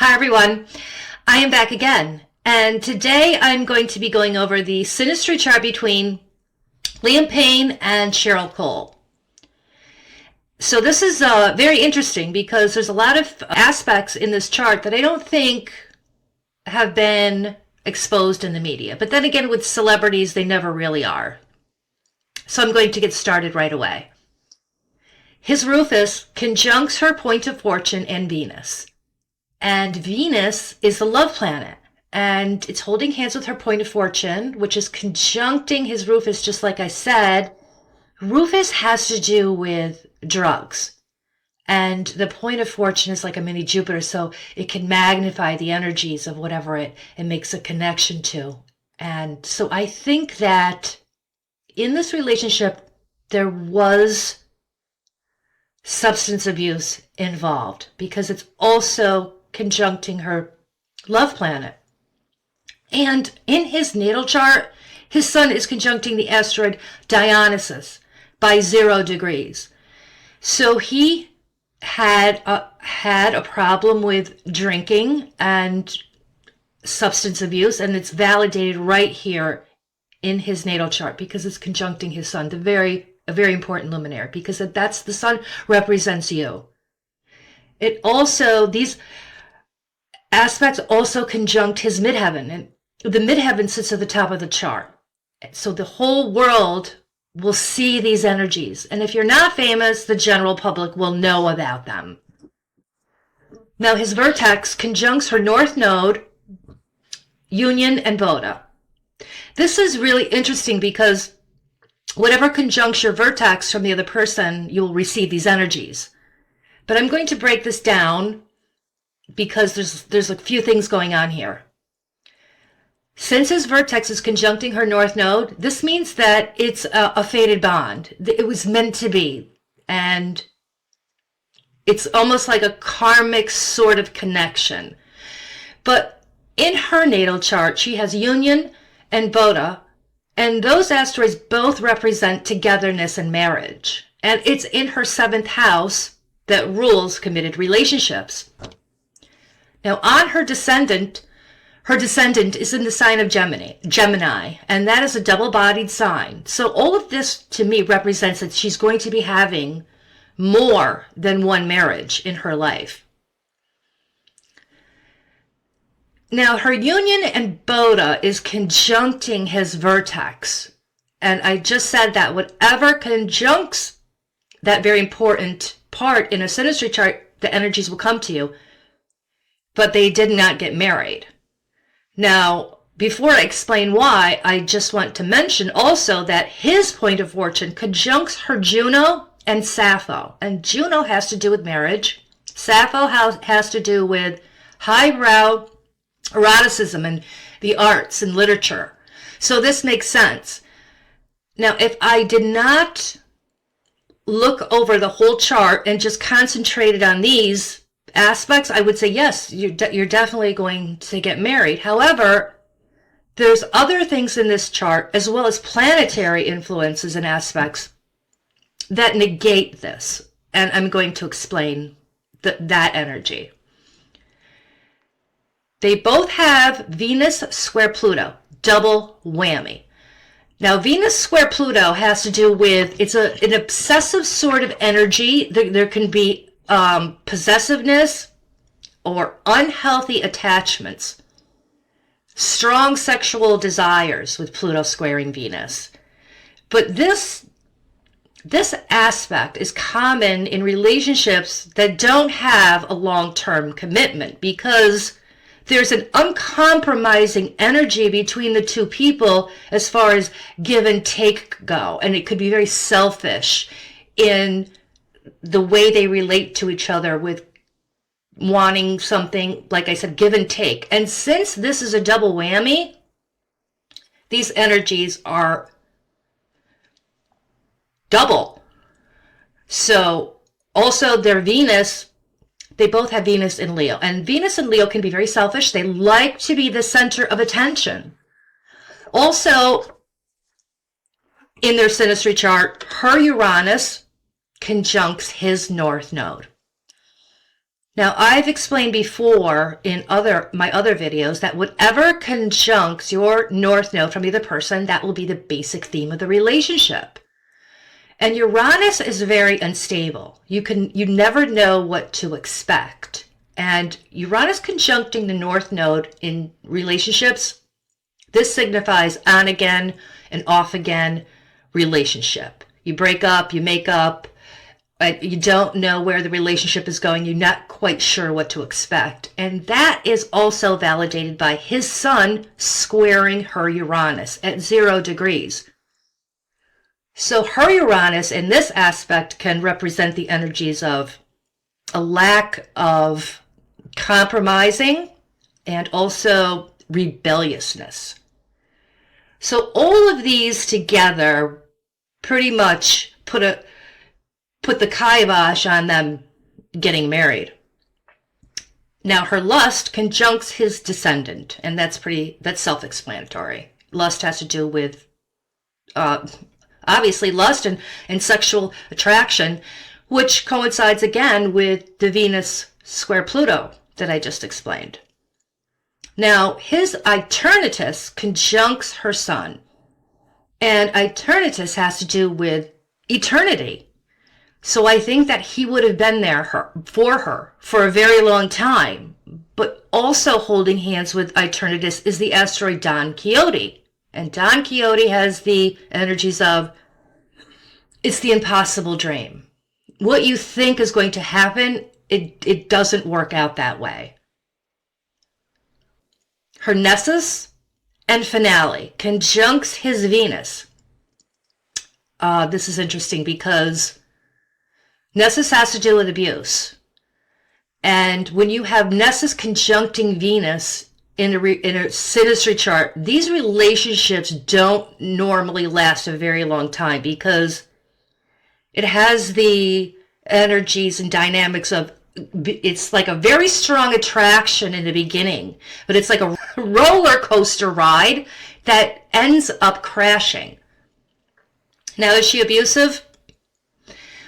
Hi everyone, I am back again, and today I'm going to be going over the Synastry chart between Liam Payne and Cheryl Cole. So this is very interesting because there's a lot of aspects in this chart that I don't think have been exposed in the media. But then again, with celebrities, they never really are. So I'm going to get started right away. His Rufus conjuncts her point of fortune and Venus. And Venus is the love planet, and it's holding hands with her point of fortune, which is conjuncting his Rufus, just like I said. Rufus has to do with drugs, and the point of fortune is like a mini Jupiter, so it can magnify the energies of whatever it makes a connection to. And so I think that in this relationship, there was substance abuse involved because it's also conjuncting her love planet. And in his natal chart, his sun is conjuncting the asteroid Dionysus by 0 degrees. So he had a problem with drinking and substance abuse, and it's validated right here in his natal chart because it's conjuncting his sun, a very important luminary, because that's the sun represents you. It also, these aspects also conjunct his midheaven, and the midheaven sits at the top of the chart. So the whole world will see these energies. And if you're not famous, the general public will know about them. Now his vertex conjuncts her north node, Union, and Boda. This is really interesting because whatever conjuncts your vertex from the other person, you'll receive these energies. But I'm going to break this down because there's a few things going on here. Since his vertex is conjuncting her north node, this means that it's a fated bond. It was meant to be. And it's almost like a karmic sort of connection. But in her natal chart, she has Union and Boda, and those asteroids both represent togetherness and marriage. And it's in her 7th house that rules committed relationships. Now, on her descendant is in the sign of Gemini, and that is a double-bodied sign. So all of this, to me, represents that she's going to be having more than one marriage in her life. Now, her union and Boda is conjuncting his vertex. And I just said that whatever conjuncts that very important part in a synastry chart, the energies will come to you. But they did not get married. Now, before I explain why, I just want to mention also that his point of fortune conjuncts her Juno and Sappho. And Juno has to do with marriage. Sappho has to do with highbrow eroticism and the arts and literature. So this makes sense. Now, if I did not look over the whole chart and just concentrated on these aspects, I would say, yes, you're definitely going to get married. However, there's other things in this chart, as well as planetary influences and aspects, that negate this. And I'm going to explain that energy. They both have Venus square Pluto, double whammy. Now, Venus square Pluto has to do with, it's an obsessive sort of energy. There can be possessiveness or unhealthy attachments, strong sexual desires with Pluto squaring Venus. But this aspect is common in relationships that don't have a long-term commitment because there's an uncompromising energy between the two people as far as give and take go. And it could be very selfish in the way they relate to each other with wanting something, like I said, give and take. And since this is a double whammy, these energies are double. So also their Venus, they both have Venus in Leo. And Venus and Leo can be very selfish. They like to be the center of attention. Also, in their synastry chart, her Uranus conjuncts his north node. Now, I've explained before in my other videos that whatever conjuncts your north node from the other person, that will be the basic theme of the relationship. And Uranus is very unstable. You never know what to expect. And Uranus conjuncting the north node in relationships, this signifies on again and off again relationship. You break up, you make up, you don't know where the relationship is going. You're not quite sure what to expect. And that is also validated by his sun squaring her Uranus at 0 degrees. So her Uranus in this aspect can represent the energies of a lack of compromising and also rebelliousness. So all of these together pretty much put the kibosh on them getting married. Now her lust conjuncts his descendant, and that's self-explanatory. Lust has to do with obviously lust and sexual attraction, which coincides again with the Venus square Pluto that I just explained. Now his Eternatus conjuncts her sun, and Eternatus has to do with eternity. So I think that he would have been there for her for a very long time. But also holding hands with Eternatus is the asteroid Don Quixote. And Don Quixote has the energies of, it's the impossible dream. What you think is going to happen, it doesn't work out that way. Her Nessus and Finale conjuncts his Venus. This is interesting because Nessus has to do with abuse. And when you have Nessus conjuncting Venus in a Synastry chart, these relationships don't normally last a very long time because it has the energies and dynamics of, it's like a very strong attraction in the beginning, but it's like a roller coaster ride that ends up crashing. Now, is she abusive?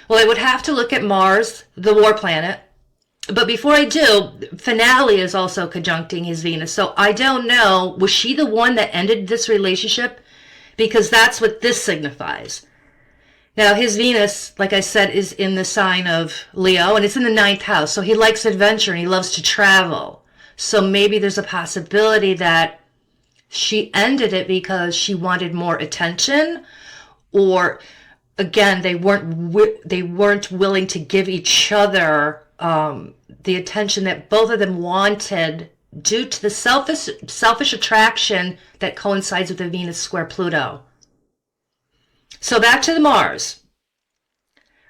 Well, I would have to look at Mars, the war planet. But before I do, Finale is also conjuncting his Venus. So I don't know, was she the one that ended this relationship? Because that's what this signifies. Now, his Venus, like I said, is in the sign of Leo, and it's in the 9th house. So he likes adventure and he loves to travel. So maybe there's a possibility that she ended it because she wanted more attention, or again, they weren't willing to give each other the attention that both of them wanted due to the selfish attraction that coincides with the Venus square Pluto. So back to the Mars.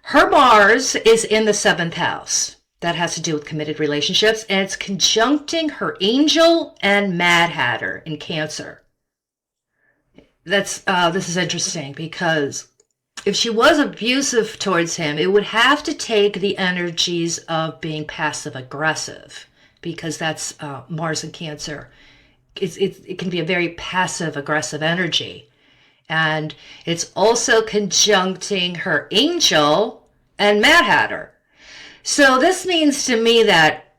Her Mars is in the 7th house. That has to do with committed relationships, and it's conjuncting her Angel and Mad Hatter in Cancer. This is interesting because if she was abusive towards him, it would have to take the energies of being passive-aggressive, because that's Mars in Cancer. It can be a very passive-aggressive energy. And it's also conjuncting her Angel and Mad Hatter. So this means to me that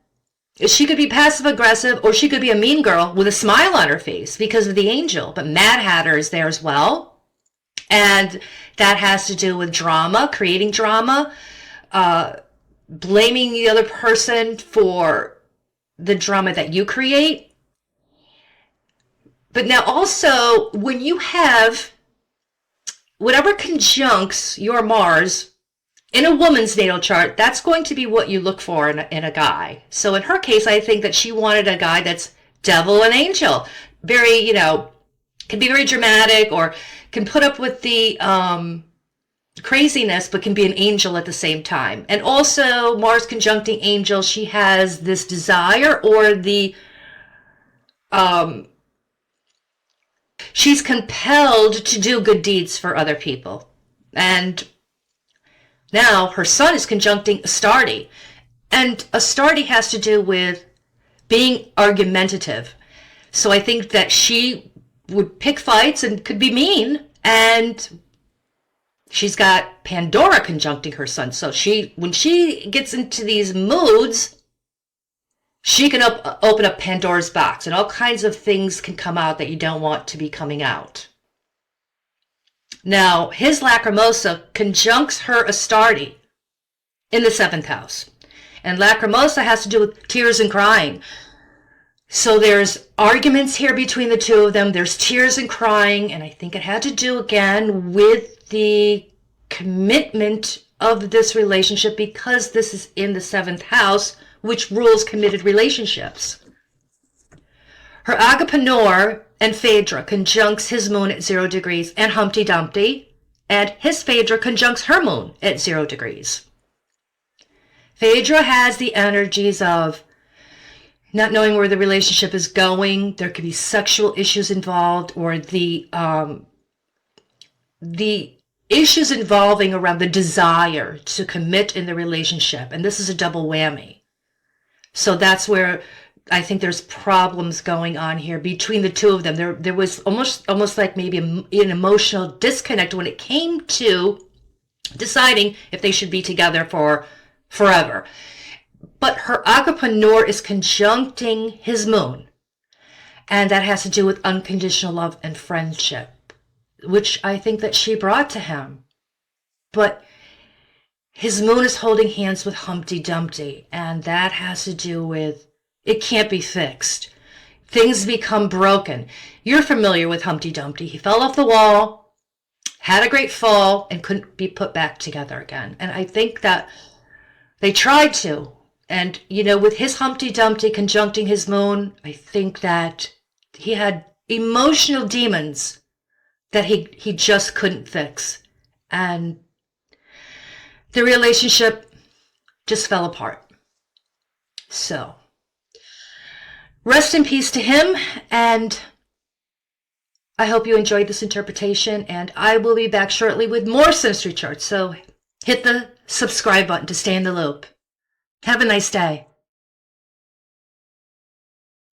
she could be passive-aggressive, or she could be a mean girl with a smile on her face because of the Angel. But Mad Hatter is there as well. And that has to do with drama, creating drama, blaming the other person for the drama that you create. But now also, when you have whatever conjuncts your Mars in a woman's natal chart, that's going to be what you look for in a guy. So in her case, I think that she wanted a guy that's devil and angel. Very, can be very dramatic, or can put up with the craziness, but can be an angel at the same time. And also, Mars conjuncting Angel, she has this desire, or she's compelled to do good deeds for other people. And now her Sun is conjuncting Astarte. And Astarte has to do with being argumentative. So I think that she would pick fights and could be mean. And she's got Pandora conjuncting her Sun. So when she gets into these moods, she can open up Pandora's box, and all kinds of things can come out that you don't want to be coming out. Now, his Lacrimosa conjuncts her Astarte in the 7th house. And Lacrimosa has to do with tears and crying. So there's arguments here between the two of them. There's tears and crying. And I think it had to do, again, with the commitment of this relationship, because this is in the 7th house, which rules committed relationships. Her Agapanor and Phaedra conjuncts his moon at 0 degrees and Humpty Dumpty, and his Phaedra conjuncts her moon at 0 degrees. Phaedra has the energies of not knowing where the relationship is going. There could be sexual issues involved, or the issues involving around the desire to commit in the relationship. And this is a double whammy. So that's where I think there's problems going on here between the two of them. There was almost like maybe an emotional disconnect when it came to deciding if they should be together for forever. But her Agapanor is conjuncting his moon, and that has to do with unconditional love and friendship, which I think that she brought to him. But his moon is holding hands with Humpty Dumpty, and that has to do with it can't be fixed. Things become broken. You're familiar with Humpty Dumpty. He fell off the wall, had a great fall, and couldn't be put back together again. And I think that they tried to. And, with his Humpty Dumpty conjuncting his moon, I think that he had emotional demons that he just couldn't fix. And the relationship just fell apart. So, rest in peace to him, and I hope you enjoyed this interpretation, and I will be back shortly with more Synastry charts, so hit the subscribe button to stay in the loop. Have a nice day.